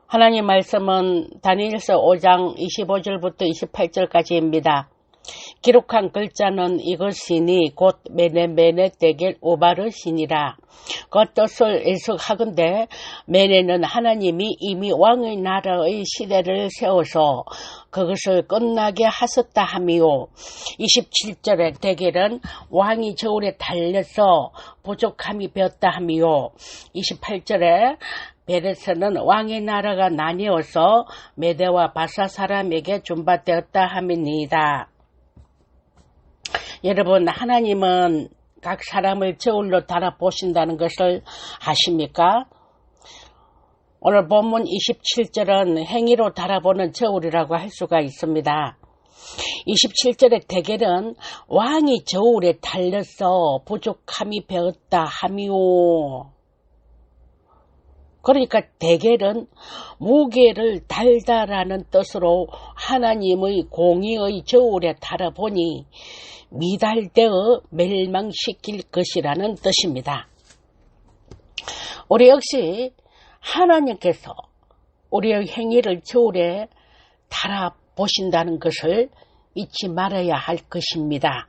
하나님 말씀은 다니엘서 5장 25절부터 28절까지입니다. 기록한 글자는 이것이니 곧 메네메네 우바르시니라. 그 뜻을 해석하건대 메네는 하나님이 이미 왕의 나라의 시대를 세워서 그것을 끝나게 하셨다 함이요. 27절의 대겔은 왕이 저울에 달려서 부족함이 되었다 함이요. 28절에 베레스는 왕의 나라가 나뉘어서 메대와 바사 사람에게 준받되었다 함이니이다. 여러분, 하나님은 각 사람을 저울로 달아보신다는 것을 아십니까? 오늘 본문 27절은 행위로 달아보는 저울이라고 할 수가 있습니다. 27절의 대겔은 왕이 저울에 달려서 부족함이 되었다 함이오. 그러니까 대겔은 무게를 달다라는 뜻으로 하나님의 공의의 저울에 달아보니 미달되어 멸망시킬 것이라는 뜻입니다. 우리 역시 하나님께서 우리의 행위를 저울에 달아보신다는 것을 잊지 말아야 할 것입니다.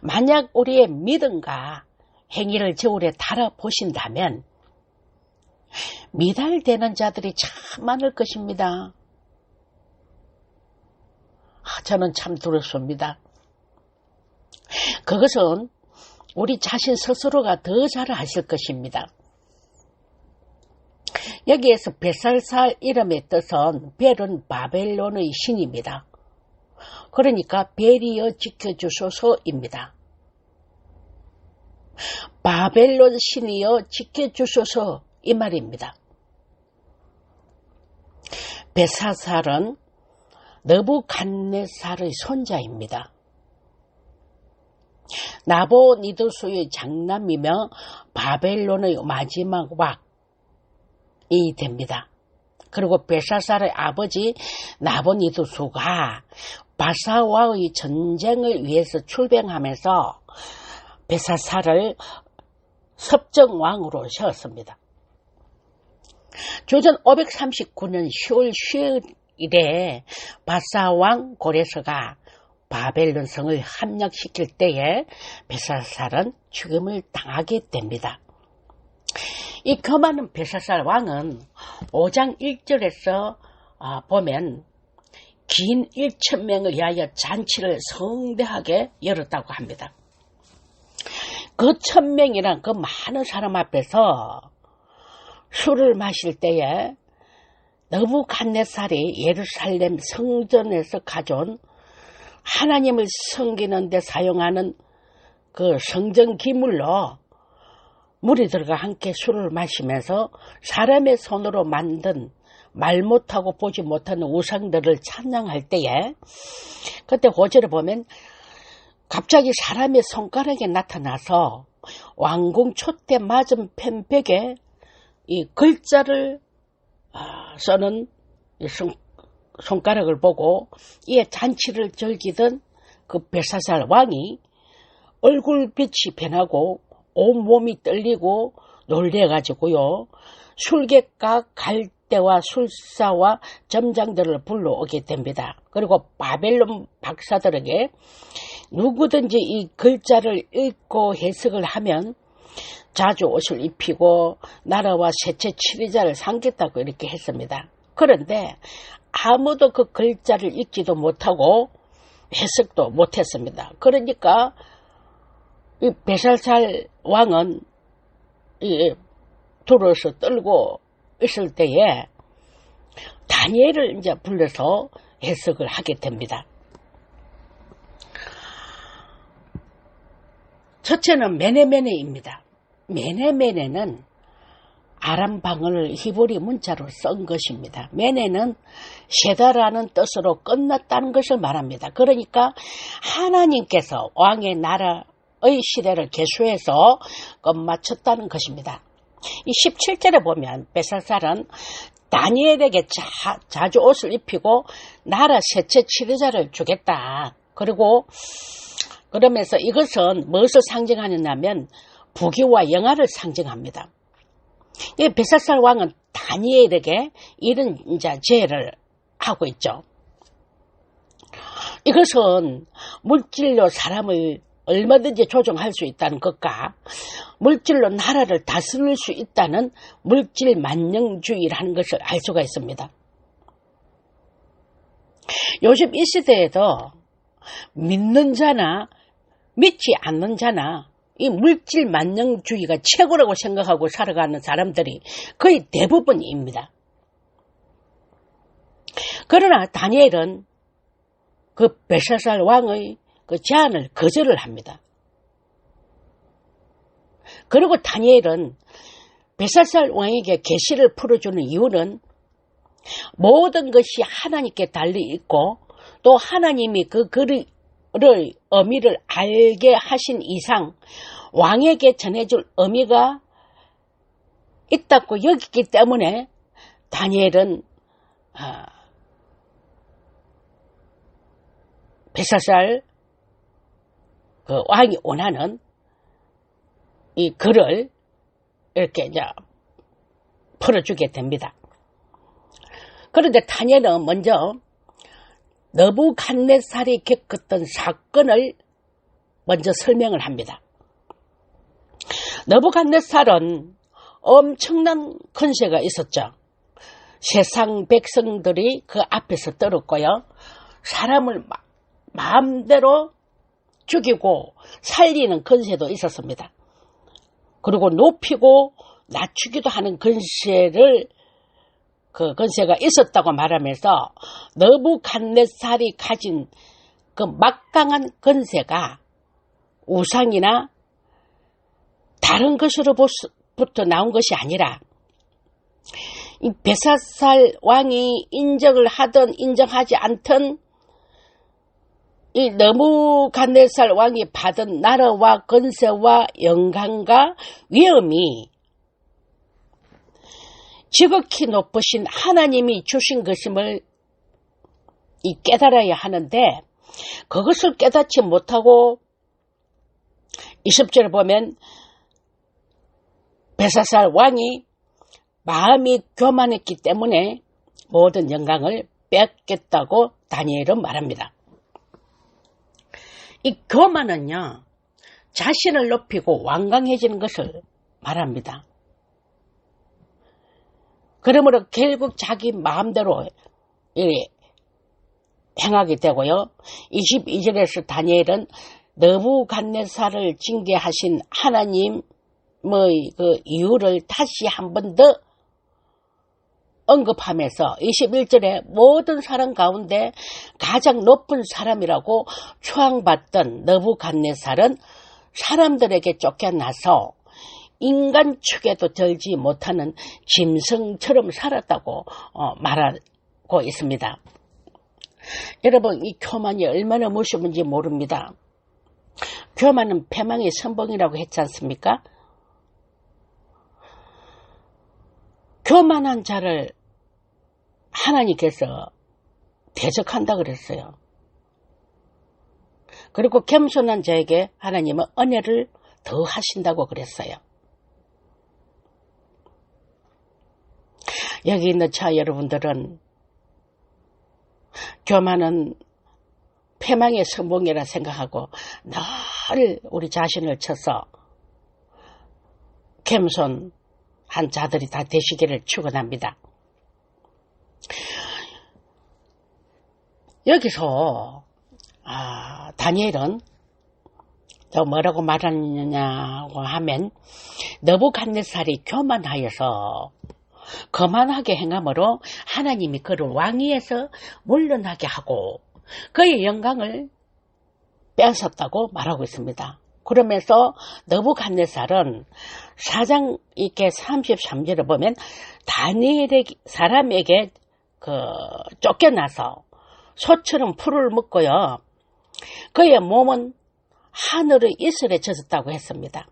만약 우리의 믿음과 행위를 저울에 달아보신다면 미달되는 자들이 참 많을 것입니다. 저는 참 두렵습니다. 그것은 우리 자신 스스로가 더 잘 아실 것입니다. 여기에서 벳살살 이름의 뜻은 벨은 바벨론의 신입니다. 그러니까 벨이여 지켜주소서입니다. 바벨론 신이여 지켜주소서 이 말입니다. 벳살살은 느부갓네살의 손자입니다. 나보니두스의 장남이며 바벨론의 마지막 왕이 됩니다. 그리고 벳살살의 아버지 나보니두스가 바사와의 전쟁을 위해서 출병하면서 벳살살을 섭정왕으로 세웠습니다. 주전 539년 10월 10일에 바사왕 고레스가 바벨론 성을 함락시킬 때에 벳살살은 죽임을 당하게 됩니다. 이 교만한 벳살살 왕은 5장 1절에서 보면 긴 1,000명을 위하여 잔치를 성대하게 열었다고 합니다. 그 1,000명이란 그 많은 사람 앞에서 술을 마실 때에 느부갓네살이 예루살렘 성전에서 가져온 하나님을 섬기는 데 사용하는 그 성전 기물로 무리들과 함께 술을 마시면서 사람의 손으로 만든 말 못하고 보지 못하는 우상들을 찬양할 때에 그때 5절에 보면 갑자기 사람의 손가락에 나타나서 왕궁 촛대 맞은 펜백에 이 글자를 써는 손가락을 보고 이에 잔치를 즐기던 그 벳살살 왕이 얼굴빛이 변하고 온몸이 떨리고 놀래가지고요. 술객과 갈대와 술사와 점장들을 불러오게 됩니다. 그리고 바벨론 박사들에게 누구든지 이 글자를 읽고 해석을 하면 자주 옷을 입히고 나라와 세체 치리자를 상겠다고 이렇게 했습니다. 그런데 아무도 그 글자를 읽지도 못하고 해석도 못했습니다. 그러니까 이 벳살살 왕은 두려워서 떨고 있을 때에 다니엘을 이제 불러서 해석을 하게 됩니다. 첫째는 메네메네입니다. 메네메네는 아람 방언을 히브리 문자로 쓴 것입니다. 메네는 세다라는 뜻으로 끝났다는 것을 말합니다. 그러니까 하나님께서 왕의 나라의 시대를 계수해서 끝마쳤다는 것입니다. 이 17절에 보면 벳살살은 다니엘에게 자주 옷을 입히고 나라 세체 치료자를 주겠다. 그리고 그러면서 이것은 무엇을 상징하느냐면 부귀와 영화를 상징합니다. 이 벳살살 왕은 다 다니엘에게 이런 이제 제의를 하고 있죠. 이것은 물질로 사람을 얼마든지 조종할 수 있다는 것과 물질로 나라를 다스릴 수 있다는 물질 만능주의라는 것을 알 수가 있습니다. 요즘 이 시대에도 믿는 자나 믿지 않는 자나 이 물질 만능주의가 최고라고 생각하고 살아가는 사람들이 거의 대부분입니다. 그러나 다니엘은 그 벨사살 왕의 그 제안을 거절을 합니다. 그리고 다니엘은 벨사살 왕에게 계시를 풀어주는 이유는 모든 것이 하나님께 달리 있고 또 하나님이 그 글의 의미를 알게 하신 이상 왕에게 전해줄 의미가 있다고 여기기 때문에 다니엘은 벨사살 그 왕이 원하는 이 글을 이렇게 이제 풀어주게 됩니다. 그런데 다니엘은 먼저 느부갓네살이 겪었던 사건을 먼저 설명을 합니다. 느부갓네살은 엄청난 권세가 있었죠. 세상 백성들이 그 앞에서 떨었고요. 사람을 마음대로 죽이고 살리는 권세도 있었습니다. 그리고 높이고 낮추기도 하는 권세가 있었다고 말하면서 느부갓네살이 가진 그 막강한 권세가 우상이나 다른 것으로부터 나온 것이 아니라 이 벨사살 왕이 인정하지 않던 이 느부갓네살 왕이 받은 나라와 권세와 영광과 위엄이 지극히 높으신 하나님이 주신 것임을 깨달아야 하는데 그것을 깨닫지 못하고 20절에 보면 벨사살 왕이 마음이 교만했기 때문에 모든 영광을 뺏겠다고 다니엘은 말합니다. 이 교만은요, 자신을 높이고 완강해지는 것을 말합니다. 그러므로 결국 자기 마음대로 행하게 되고요. 22절에서 다니엘은 느부갓네살을 징계하신 하나님의 그 이유를 다시 한 번 더 언급하면서 21절에 모든 사람 가운데 가장 높은 사람이라고 추앙받던 느부갓네살은 사람들에게 쫓겨나서 인간 축에도 들지 못하는 짐승처럼 살았다고 말하고 있습니다. 여러분, 이 교만이 얼마나 무서운지 모릅니다. 교만은 패망의 선봉이라고 했지 않습니까? 교만한 자를 하나님께서 대적한다 그랬어요. 그리고 겸손한 자에게 하나님은 은혜를 더 하신다고 그랬어요. 여기 있는 자 여러분들은 교만은 패망의 선봉이라 생각하고 늘 우리 자신을 쳐서 겸손한 자들이 다 되시기를 축원합니다. 여기서 다니엘은 또 뭐라고 말하느냐고 하면 느부갓네살이 교만하여서 거만하게 행함으로 하나님이 그를 왕위에서 물러나게 하고 그의 영광을 빼앗았다고 말하고 있습니다. 그러면서 느부갓네살은 4장 이렇게 33절을 보면 다니엘의 사람에게 쫓겨나서 소처럼 풀을 먹고요. 그의 몸은 하늘의 이슬에 젖었다고 했습니다.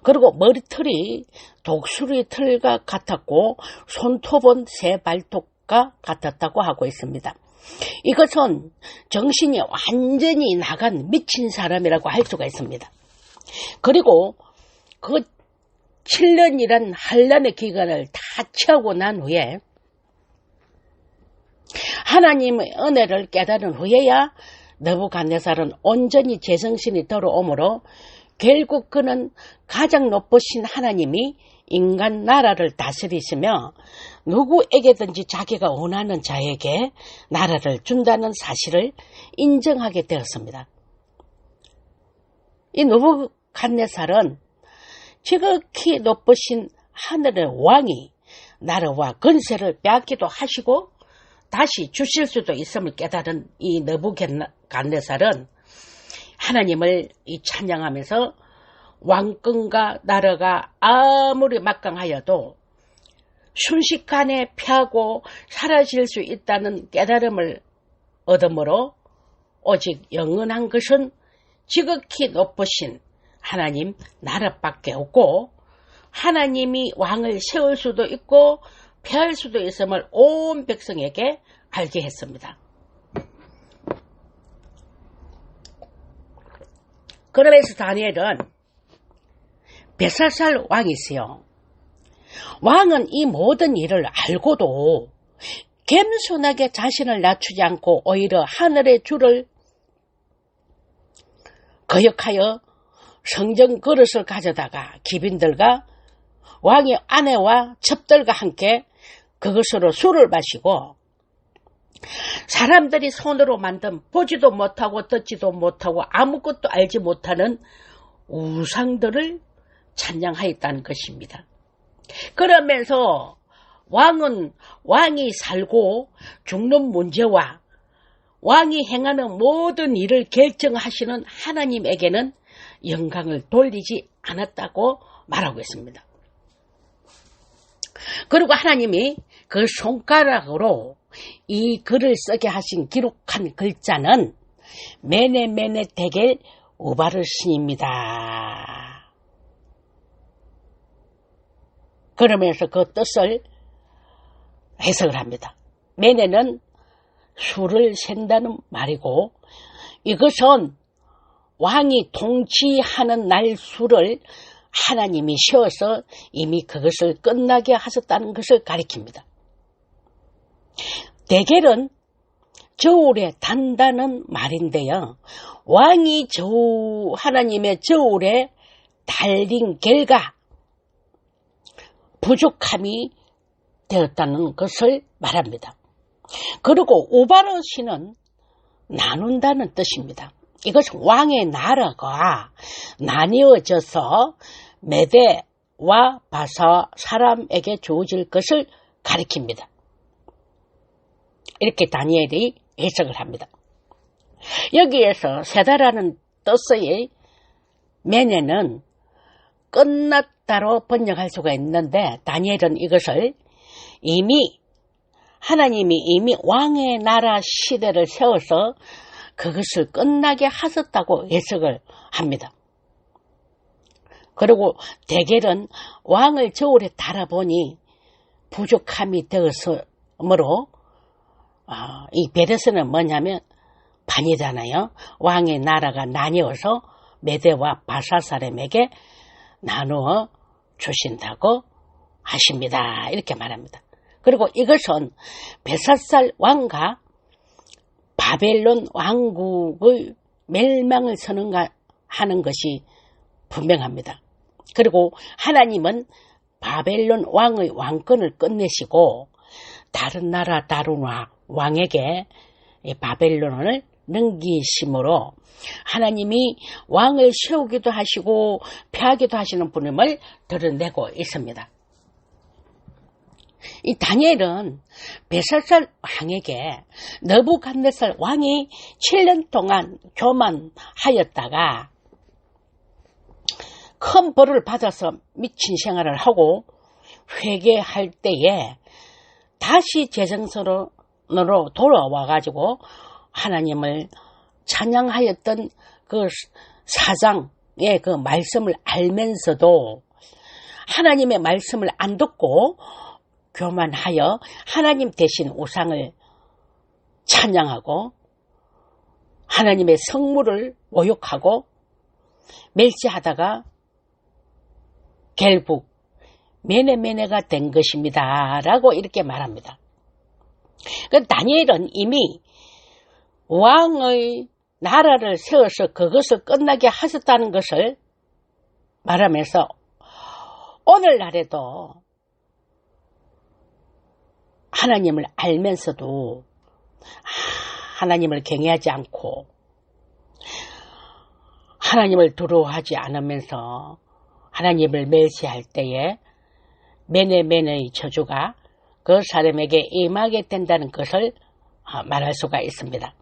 그리고 머리털이 독수리 털과 같았고 손톱은 새 발톱과 같았다고 하고 있습니다. 이것은 정신이 완전히 나간 미친 사람이라고 할 수가 있습니다. 그리고 그 7년이란 환란의 기간을 다 다 채우고 난 후에 하나님의 은혜를 깨달은 후에야 느부갓네살은 온전히 제정신이 들어오므로 결국 그는 가장 높으신 하나님이 인간 나라를 다스리시며 누구에게든지 자기가 원하는 자에게 나라를 준다는 사실을 인정하게 되었습니다. 이 느부갓네살은 지극히 높으신 하늘의 왕이 나라와 권세를 빼앗기도 하시고 다시 주실 수도 있음을 깨달은 이 느부갓네살은 하나님을 찬양하면서 왕권과 나라가 아무리 막강하여도 순식간에 피하고 사라질 수 있다는 깨달음을 얻으므로 오직 영원한 것은 지극히 높으신 하나님 나라밖에 없고 하나님이 왕을 세울 수도 있고 폐할 수도 있음을 온 백성에게 알게 했습니다. 그러면서 다니엘은 벨사살 왕이세요. 왕은 이 모든 일을 알고도 겸손하게 자신을 낮추지 않고 오히려 하늘의 주를 거역하여 성전 그릇을 가져다가 기빈들과 왕의 아내와 첩들과 함께 그것으로 술을 마시고 사람들이 손으로 만든 보지도 못하고 듣지도 못하고 아무것도 알지 못하는 우상들을 찬양하였다는 것입니다. 그러면서 왕이 살고 죽는 문제와 왕이 행하는 모든 일을 결정하시는 하나님에게는 영광을 돌리지 않았다고 말하고 있습니다. 그리고 하나님이 그 손가락으로 이 글을 쓰게 하신 기록한 글자는 메네메네 데겔 우바르신입니다. 그러면서 그 뜻을 해석을 합니다. 메네는 수를 센다는 말이고 이것은 왕이 통치하는 날 수를 하나님이 세워서 이미 그것을 끝나게 하셨다는 것을 가리킵니다. 데겔은 저울에 단다는 말인데요. 왕이 하나님의 저울에 달린 결과 부족함이 되었다는 것을 말합니다. 그리고 우바르신은 나눈다는 뜻입니다. 이것은 왕의 나라가 나뉘어져서 메대와 바사 사람에게 주어질 것을 가리킵니다. 이렇게 다니엘이 해석을 합니다. 여기에서 세다라는 뜻의 메네는 끝났다로 번역할 수가 있는데 다니엘은 이것을 하나님이 이미 왕의 나라 시대를 세워서 그것을 끝나게 하셨다고 해석을 합니다. 그리고 데겔은 왕을 저울에 달아보니 부족함이 되었으므로 이 베레스는 뭐냐면 반이잖아요. 왕의 나라가 나뉘어서 메대와 바사 사람에게 나누어 주신다고 하십니다. 이렇게 말합니다. 그리고 이것은 벨사살 왕과 바벨론 왕국의 멸망을 선언하는 것이 분명합니다. 그리고 하나님은 바벨론 왕의 왕권을 끝내시고 다른 나라 다른 왕에게 바벨론을 넘기심으로 하나님이 왕을 세우기도 하시고 폐하기도 하시는 분임을 드러내고 있습니다. 이 다니엘은 벨사살 왕에게 느부갓네살 왕이 7년 동안 교만하였다가 큰 벌을 받아서 미친 생활을 하고 회개할 때에 다시 제정신으로 돌아와가지고 하나님을 찬양하였던 그 사장의 그 말씀을 알면서도 하나님의 말씀을 안 듣고 교만하여 하나님 대신 우상을 찬양하고 하나님의 성물을 모욕하고 멸시하다가 결국 메네메네가 된 것입니다. 라고 이렇게 말합니다. 그 다니엘은 이미 왕의 나라를 세워서 그것을 끝나게 하셨다는 것을 말하면서 오늘날에도 하나님을 알면서도 하나님을 경외하지 않고 하나님을 두려워하지 않으면서 하나님을 멸시할 때에 메네메네의 저주가 그 사람에게 임하게 된다는 것을 말할 수가 있습니다.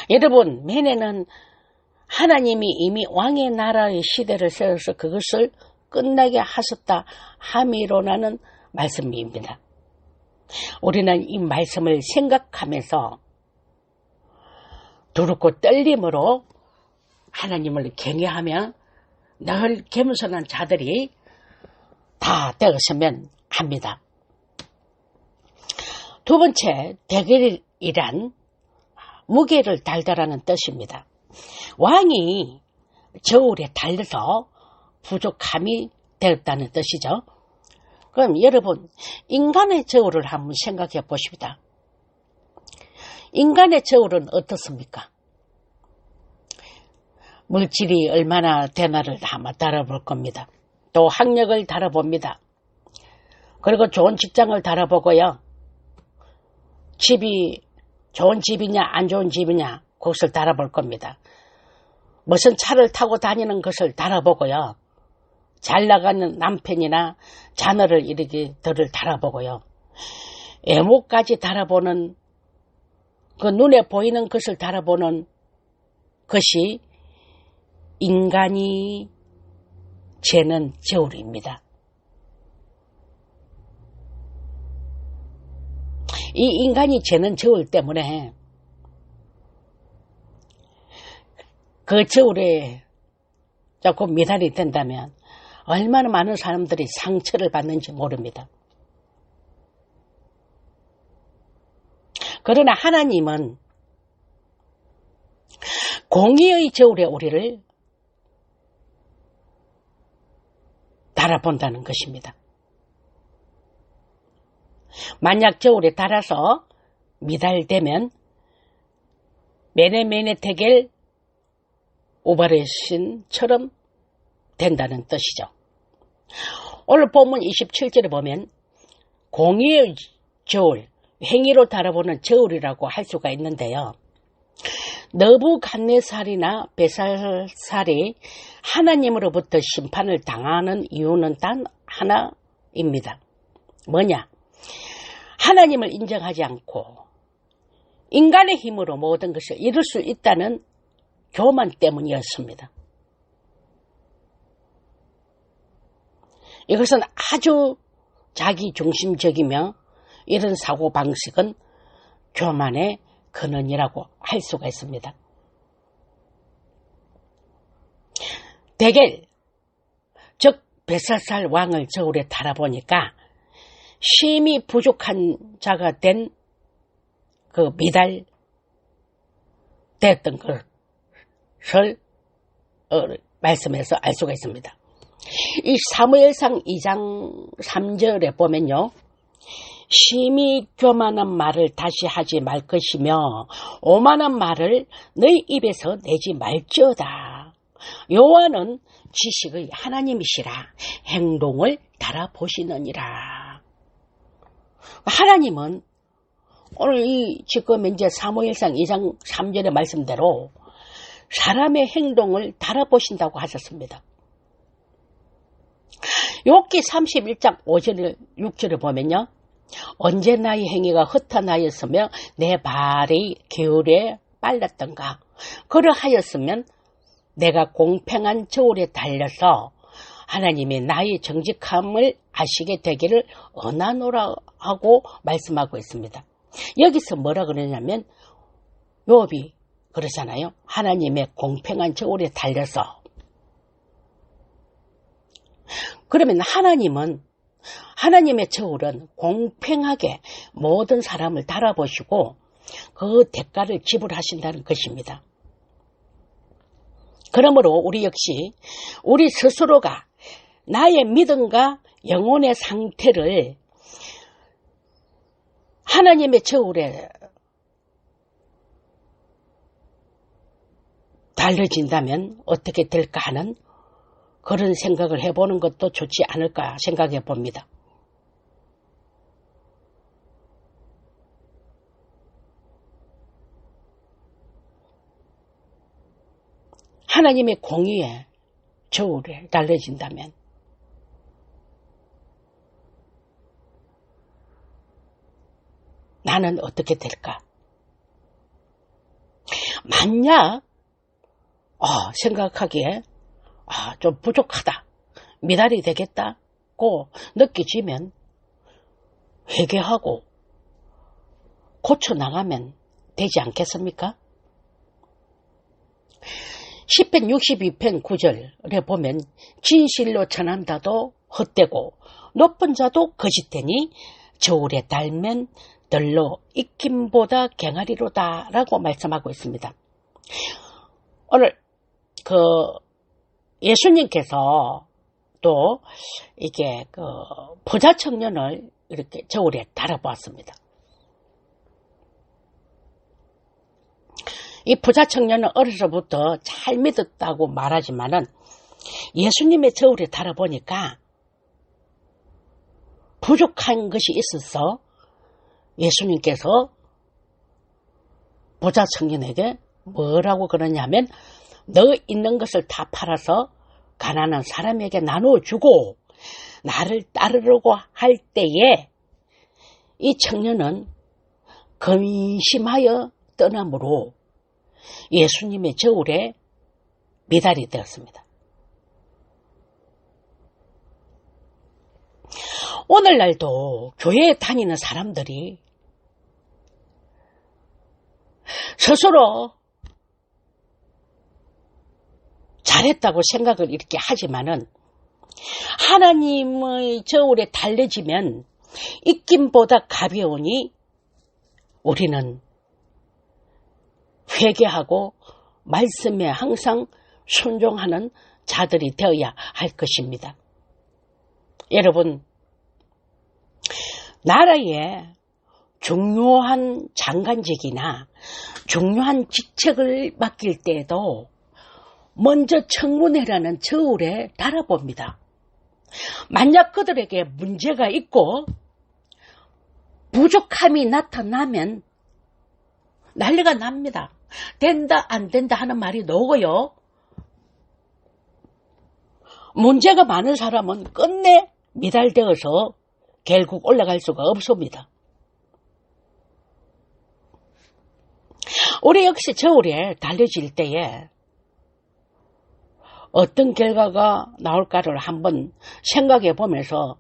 여러분, 메네는 하나님이 이미 왕의 나라의 시대를 세워서 그것을 끝나게 하셨다 함이로라는 말씀입니다. 우리는 이 말씀을 생각하면서 두렵고 떨림으로 하나님을 경외하며 늘 겸손한 자들이 다 되었으면 합니다. 두 번째, 대결이란 무게를 달다라는 뜻입니다. 왕이 저울에 달려서 부족함이 되었다는 뜻이죠. 그럼 여러분, 인간의 저울을 한번 생각해 보십시다. 인간의 저울은 어떻습니까? 물질이 얼마나 되나를 한번 달아볼 겁니다. 또 학력을 달아봅니다. 그리고 좋은 직장을 달아보고요. 집이 좋은 집이냐 안 좋은 집이냐 그것을 달아볼 겁니다. 무슨 차를 타고 다니는 것을 달아보고요. 잘 나가는 남편이나 자녀를 이렇게 들을 달아보고요. 애모까지 달아보는 그 눈에 보이는 것을 달아보는 것이 인간이 재는 저울입니다. 이 인간이 재는 저울 때문에 그 저울에 자꾸 미달이 된다면 얼마나 많은 사람들이 상처를 받는지 모릅니다. 그러나 하나님은 공의의 저울에 우리를 달아본다는 것입니다. 만약 저울에 달아서 미달되면 메네메네 테겔 오바레신처럼 된다는 뜻이죠. 오늘 본문 27절에 보면 공의의 저울, 행위로 달아보는 저울이라고 할 수가 있는데요. 느부갓네살이나 벨사살이 하나님으로부터 심판을 당하는 이유는 단 하나입니다. 뭐냐? 하나님을 인정하지 않고 인간의 힘으로 모든 것을 이룰 수 있다는 교만 때문이었습니다. 이것은 아주 자기중심적이며 이런 사고방식은 교만의 근원이라고 할 수가 있습니다. 데겔, 즉 벨사살 왕을 저울에 달아보니까 심히 부족한 자가 된 그 미달 됐던 것을 말씀해서 알 수가 있습니다. 이 사무엘상 2장 3절에 보면요. 심히 교만한 말을 다시 하지 말 것이며 오만한 말을 너희 입에서 내지 말지어다. 여호와는 지식의 하나님이시라 행동을 달아보시느니라. 하나님은 오늘 지금 이제 사무엘상 2장 3절의 말씀대로 사람의 행동을 달아보신다고 하셨습니다. 욥기 31장 5절 6절을 보면요. 언제 나의 행위가 허탄하였으며 내 발이 게으르에 빨랐던가. 그러하였으면 내가 공평한 저울에 달려서 하나님이 나의 정직함을 아시게 되기를 원하노라 하고 말씀하고 있습니다. 여기서 뭐라 그러냐면 욥이 그러잖아요. 하나님의 공평한 저울에 달려서. 그러면 하나님의 저울은 공평하게 모든 사람을 달아보시고 그 대가를 지불하신다는 것입니다. 그러므로 우리 역시 우리 스스로가 나의 믿음과 영혼의 상태를 하나님의 저울에 달려진다면 어떻게 될까 하는 그런 생각을 해보는 것도 좋지 않을까 생각해 봅니다. 하나님의 공의에 저울에 달려진다면 나는 어떻게 될까? 만약 생각하기에 좀 부족하다, 미달이 되겠다고 느껴지면 회개하고 고쳐나가면 되지 않겠습니까? 시편 62편 9절에 보면 진실로 전한다도 헛되고 높은 자도 거짓되니 저울에 달면 덜로 익힘보다 갱하리로다 라고 말씀하고 있습니다. 오늘 예수님께서 또 이게 부자 청년을 이렇게 저울에 달아보았습니다. 이 부자 청년은 어려서부터 잘 믿었다고 말하지만은 예수님의 저울에 달아보니까 부족한 것이 있어서 예수님께서 부자 청년에게 뭐라고 그러냐면 너 있는 것을 다 팔아서 가난한 사람에게 나누어주고 나를 따르려고 할 때에 이 청년은 근심하여 떠나므로 예수님의 저울에 미달이 되었습니다. 오늘날도 교회에 다니는 사람들이 스스로 잘했다고 생각을 이렇게 하지만은 하나님의 저울에 달려지면 입김보다 가벼우니 우리는 회개하고 말씀에 항상 순종하는 자들이 되어야 할 것입니다. 여러분, 나라에 중요한 장관직이나 중요한 직책을 맡길 때에도 먼저 청문회라는 저울에 달아봅니다. 만약 그들에게 문제가 있고 부족함이 나타나면 난리가 납니다. 된다 안 된다 하는 말이 나오고요. 문제가 많은 사람은 끝내 미달되어서 결국 올라갈 수가 없습니다. 우리 역시 저울에 달려질 때에 어떤 결과가 나올까를 한번 생각해 보면서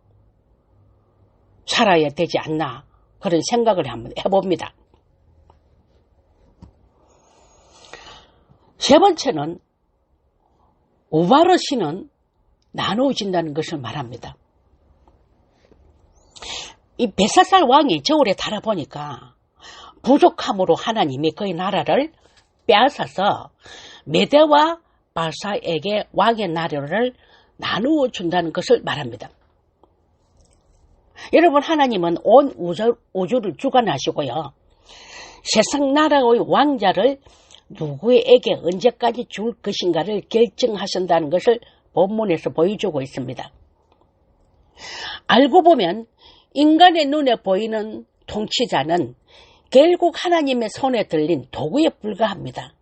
살아야 되지 않나 그런 생각을 한번 해봅니다. 세 번째는 우바르시는 나누어진다는 것을 말합니다. 이 벳사살 왕이 저울에 달아보니까 부족함으로 하나님이 그의 나라를 빼앗아서 메대와 바사에게 왕의 나라를 나누어 준다는 것을 말합니다. 여러분, 하나님은 온 우주를 주관하시고요. 세상 나라의 왕자를 누구에게 언제까지 줄 것인가를 결정하신다는 것을 본문에서 보여주고 있습니다. 알고 보면 인간의 눈에 보이는 통치자는 결국 하나님의 손에 들린 도구에 불과합니다.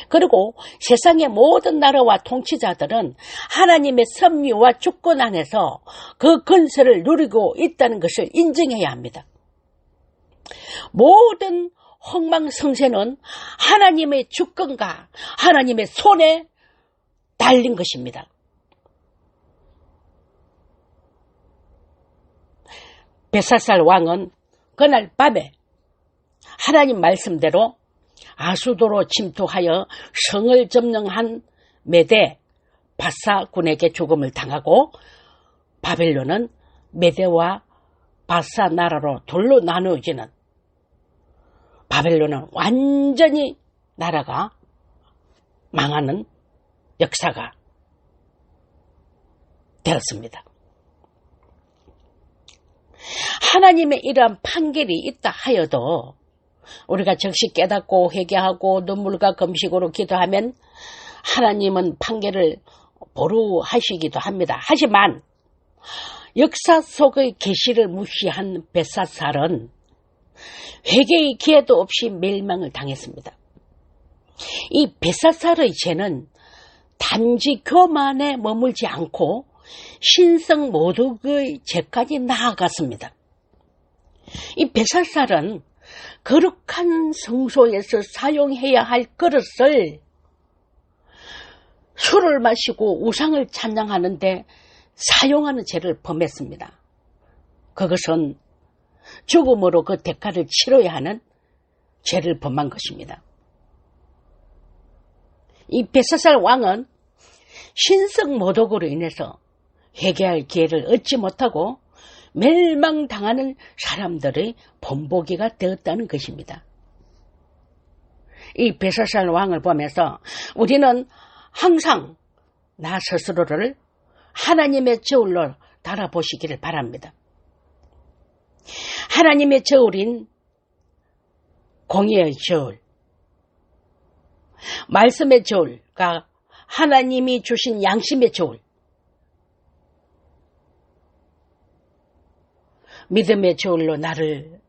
그리고 세상의 모든 나라와 통치자들은 하나님의 섭리와 주권 안에서 그 건설을 누리고 있다는 것을 인정해야 합니다. 모든 흥망성쇠는 하나님의 주권과 하나님의 손에 달린 것입니다. 벳사살 왕은 그날 밤에 하나님 말씀대로 아수도로 침투하여 성을 점령한 메대 바사군에게 죽음을 당하고 바벨론은 메대와 바사 나라로 둘로 나누어지는 바벨론은 완전히 나라가 망하는 역사가 되었습니다. 하나님의 이러한 판결이 있다 하여도 우리가 즉시 깨닫고 회개하고 눈물과 금식으로 기도하면 하나님은 판결을 보루하시기도 합니다. 하지만 역사 속의 계시를 무시한 벳사살은 회개의 기회도 없이 멸망을 당했습니다. 이 벳사살의 죄는 단지 교만에 머물지 않고 신성 모독의 죄까지 나아갔습니다. 이 벳사살은 거룩한 성소에서 사용해야 할 그릇을 술을 마시고 우상을 찬양하는데 사용하는 죄를 범했습니다. 그것은 죽음으로 그 대가를 치러야 하는 죄를 범한 것입니다. 이 벳사살 왕은 신성 모독으로 인해서 회개할 기회를 얻지 못하고 멸망당하는 사람들의 본보기가 되었다는 것입니다. 이 벳사살 왕을 보면서 우리는 항상 나 스스로를 하나님의 저울로 달아보시기를 바랍니다. 하나님의 저울인 공의의 저울, 말씀의 저울과 하나님이 주신 양심의 저울, 믿음의 저울로 나를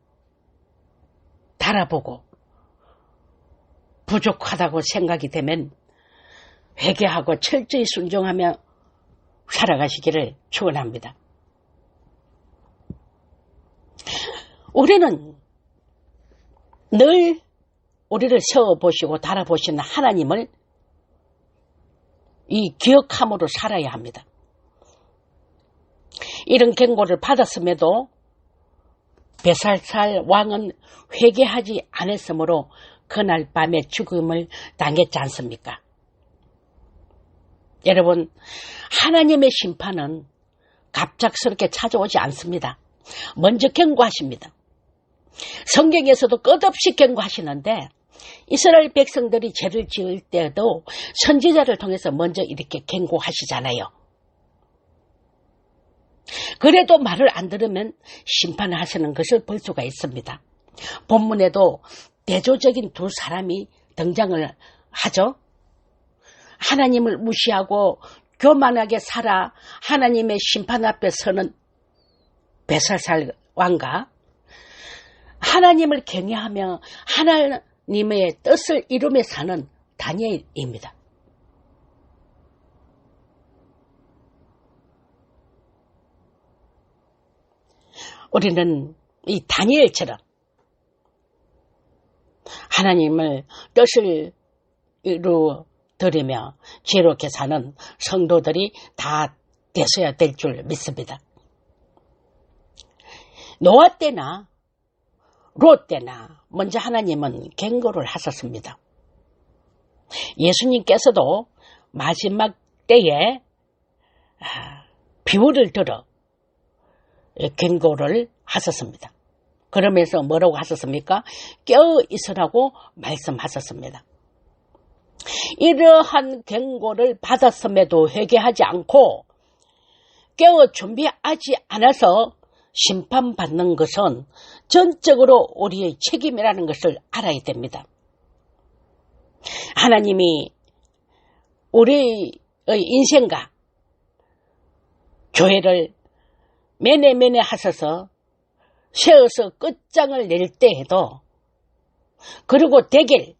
달아보고 부족하다고 생각이 되면 회개하고 철저히 순종하며 살아가시기를 축원합니다. 우리는 늘 우리를 세워보시고 달아보시는 하나님을 이 기억함으로 살아야 합니다. 이런 경고를 받았음에도 벳사살 왕은 회개하지 않았으므로 그날 밤에 죽음을 당했지 않습니까? 여러분, 하나님의 심판은 갑작스럽게 찾아오지 않습니다. 먼저 경고하십니다. 성경에서도 끝없이 경고하시는데 이스라엘 백성들이 죄를 지을 때도 선지자를 통해서 먼저 이렇게 경고하시잖아요. 그래도 말을 안 들으면 심판을 하시는 것을 볼 수가 있습니다. 본문에도 대조적인 두 사람이 등장을 하죠. 하나님을 무시하고 교만하게 살아 하나님의 심판 앞에 서는 벳사살 왕과 하나님을 경외하며 하나님의 뜻을 이루며 사는 다니엘입니다. 우리는 이 다니엘처럼 하나님을 뜻을 이루어드리며 지혜롭게 사는 성도들이 다 되셔야 될 줄 믿습니다. 노아 때나 롯 때나 먼저 하나님은 경고를 하셨습니다. 예수님께서도 마지막 때에 비유를 들어 경고를 하셨습니다. 그러면서 뭐라고 하셨습니까? 깨어 있으라고 말씀하셨습니다. 이러한 경고를 받았음에도 회개하지 않고 깨어 준비하지 않아서 심판받는 것은 전적으로 우리의 책임이라는 것을 알아야 됩니다. 하나님이 우리의 인생과 교회를 매네매네 하셔서 세워서 끝장을 낼 때에도 그리고 대길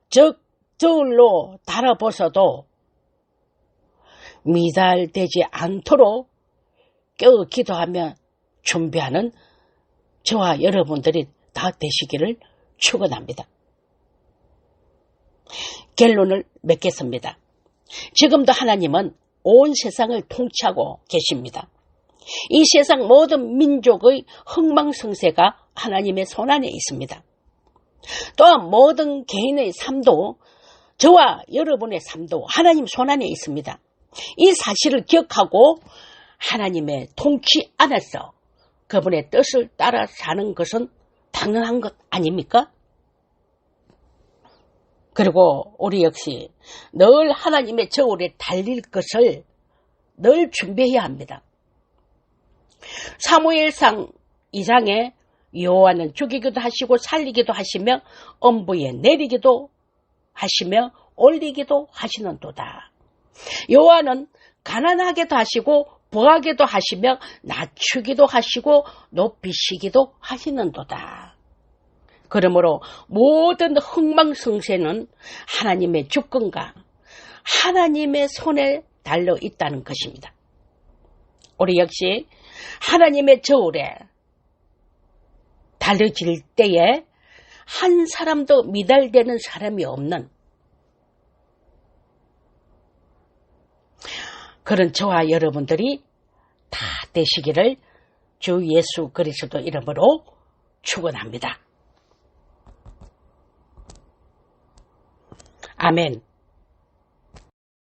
즉 저울로 달아보셔도 미달되지 않도록 깨어 기도하며 준비하는 저와 여러분들이 다 되시기를 축원합니다. 결론을 맺겠습니다. 지금도 하나님은 온 세상을 통치하고 계십니다. 이 세상 모든 민족의 흥망성쇠가 하나님의 손안에 있습니다. 또한 모든 개인의 삶도 저와 여러분의 삶도 하나님 손안에 있습니다. 이 사실을 기억하고 하나님의 통치 안에서 그분의 뜻을 따라 사는 것은 당연한 것 아닙니까? 그리고 우리 역시 늘 하나님의 저울에 달릴 것을 늘 준비해야 합니다. 사무엘상 2장에 여호와는 죽이기도 하시고 살리기도 하시며 엄부에 내리기도 하시며 올리기도 하시는도다. 여호와는 가난하게도 하시고 부하게도 하시며 낮추기도 하시고 높이시기도 하시는도다. 그러므로 모든 흥망성쇠는 하나님의 주권과 하나님의 손에 달려 있다는 것입니다. 우리 역시 하나님의 저울에 달려질 때에 한 사람도 미달되는 사람이 없는 그런 저와 여러분들이 다 되시기를 주 예수 그리스도 이름으로 축원합니다. 아멘.